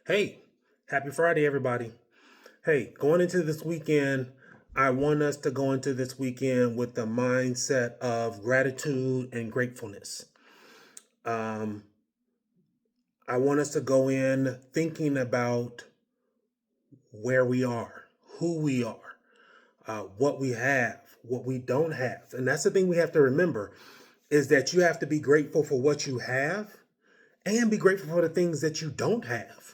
Hey, happy Friday, everybody. Hey, going into this weekend, I want us to go into this weekend with the mindset of gratitude and gratefulness. Um, I want us to go in thinking about where we are, who we are, what we have, what we don't have. And that's the thing we have to remember is that you have to be grateful for what you have and be grateful for the things that you don't have.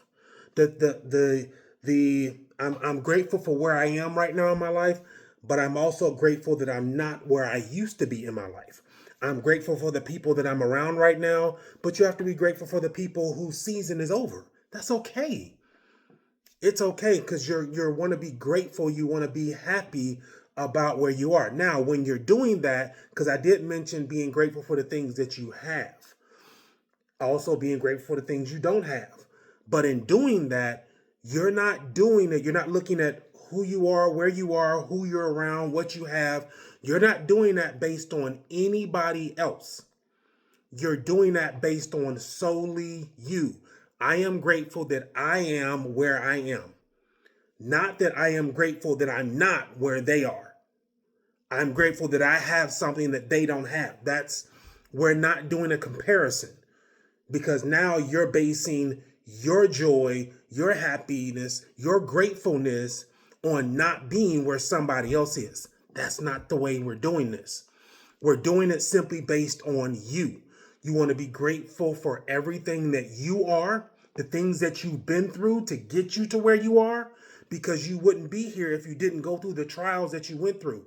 I'm grateful for where I am right now in my life, but I'm also grateful that I'm not where I used to be in my life. I'm grateful for the people that I'm around right now, but you have to be grateful for the people whose season is over. That's okay. It's okay because you want to be grateful, you want to be happy about where you are. Now, when you're doing that, because I did mention being grateful for the things that you have, also being grateful for the things you don't have. But in doing that, you're not doing it. You're not looking at who you are, where you are, who you're around, what you have. You're not doing that based on anybody else. You're doing that based on solely you. I am grateful that I am where I am. Not that I am grateful that I'm not where they are. I'm grateful that I have something that they don't have. We're not doing a comparison, because now you're basing your joy, your happiness, your gratefulness on not being where somebody else is. That's not the way we're doing this. We're doing it simply based on you. You want to be grateful for everything that you are, the things that you've been through to get you to where you are, because you wouldn't be here if you didn't go through the trials that you went through.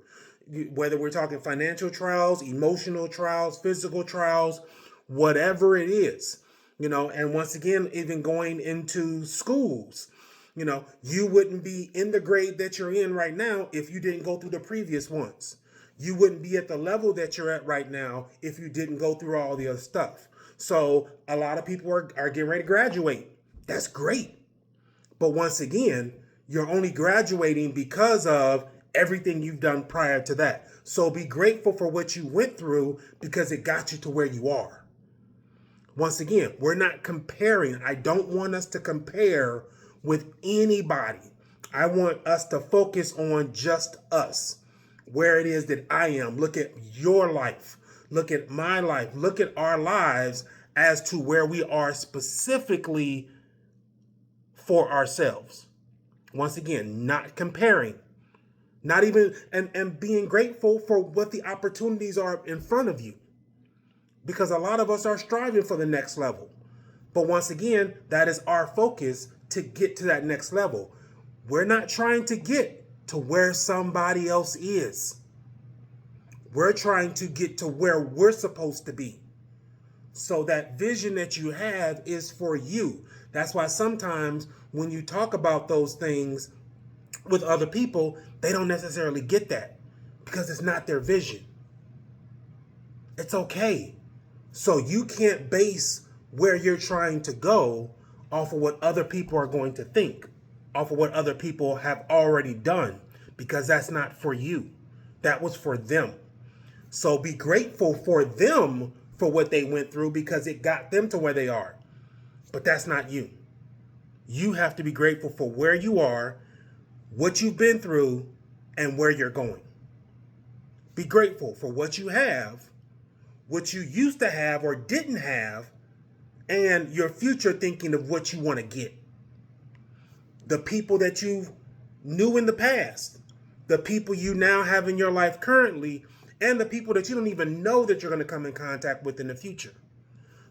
Whether we're talking financial trials, emotional trials, physical trials, whatever it is, and once again, even going into schools, you wouldn't be in the grade that you're in right now if you didn't go through the previous ones. You wouldn't be at the level that you're at right now if you didn't go through all the other stuff. So a lot of people are getting ready to graduate. That's great. But once again, you're only graduating because of everything you've done prior to that. So be grateful for what you went through because it got you to where you are. Once again, we're not comparing. I don't want us to compare with anybody. I want us to focus on just us, where it is that I am. Look at your life. Look at my life. Look at our lives as to where we are specifically for ourselves. Once again, not comparing, not even, and being grateful for what the opportunities are in front of you. Because a lot of us are striving for the next level. But once again, that is our focus to get to that next level. We're not trying to get to where somebody else is. We're trying to get to where we're supposed to be. So that vision that you have is for you. That's why sometimes when you talk about those things with other people, they don't necessarily get that because it's not their vision. It's okay. So you can't base where you're trying to go off of what other people are going to think, off of what other people have already done, because that's not for you. That was for them. So be grateful for them for what they went through because it got them to where they are. But that's not you. You have to be grateful for where you are, what you've been through, and where you're going. Be grateful for what you have, what you used to have or didn't have, and your future thinking of what you want to get. The people that you knew in the past, the people you now have in your life currently, and the people that you don't even know that you're going to come in contact with in the future.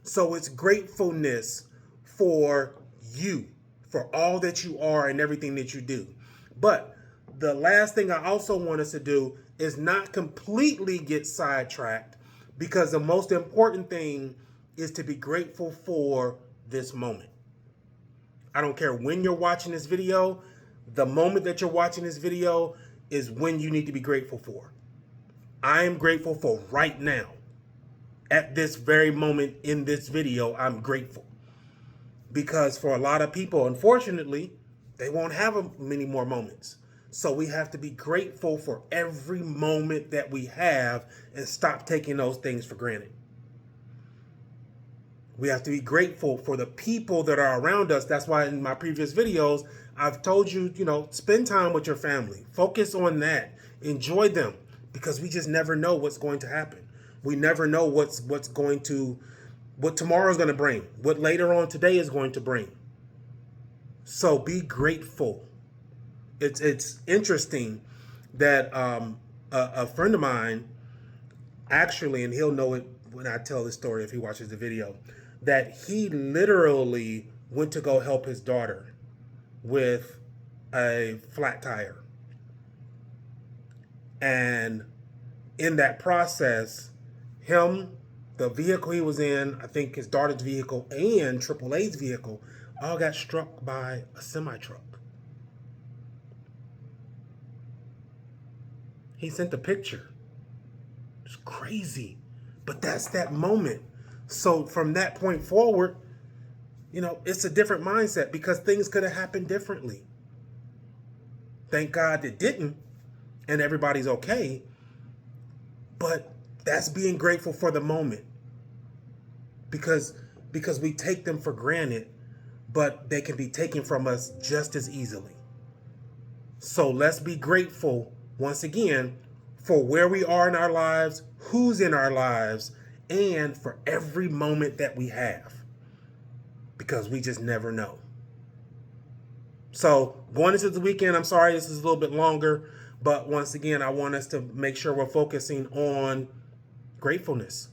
So it's gratefulness for you, for all that you are and everything that you do. But the last thing I also want us to do is not completely get sidetracked, because the most important thing is to be grateful for this moment. I don't care when you're watching this video, the moment that you're watching this video is when you need to be grateful for. I am grateful for right now. At this very moment in this video, I'm grateful. Because for a lot of people, unfortunately, they won't have many more moments. So we have to be grateful for every moment that we have and stop taking those things for granted. We have to be grateful for the people that are around us. That's why in my previous videos, I've told you, spend time with your family. Focus on that. Enjoy them, because we just never know what's going to happen. We never know what tomorrow's going to bring, what later on today is going to bring. So be grateful. It's interesting that a friend of mine, actually, and he'll know it when I tell this story if he watches the video, that he literally went to go help his daughter with a flat tire. And in that process, the vehicle he was in, I think his daughter's vehicle and AAA's vehicle, all got struck by a semi-truck. He sent a picture. It's crazy. But that's that moment. So from that point forward, it's a different mindset, because things could have happened differently. Thank God it didn't, and everybody's okay. But that's being grateful for the moment. Because we take them for granted, but they can be taken from us just as easily. So let's be grateful once again for where we are in our lives, who's in our lives, and for every moment that we have, because we just never know. So going into the weekend, I'm sorry this is a little bit longer, but once again, I want us to make sure we're focusing on gratefulness,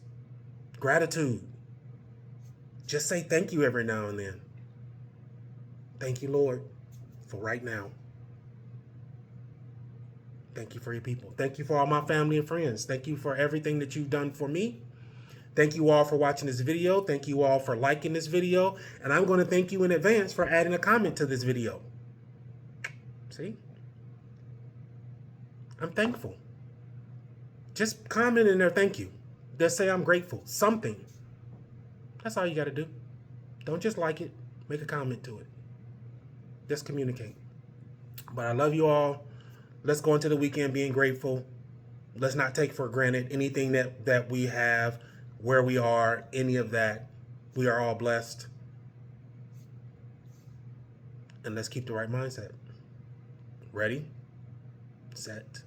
gratitude. Just say thank you every now and then. Thank you, Lord, for right now. Thank you for your people. Thank you for all my family and friends. Thank you for everything that you've done for me. Thank you all for watching this video. Thank you all for liking this video. And I'm going to thank you in advance for adding a comment to this video. See? I'm thankful. Just comment in there, thank you. Just say I'm grateful. Something. That's all you got to do. Don't just like it. Make a comment to it. Just communicate. But I love you all. Let's go into the weekend being grateful. Let's not take for granted anything that we have, where we are, any of that. We are all blessed. And let's keep the right mindset. Ready, set,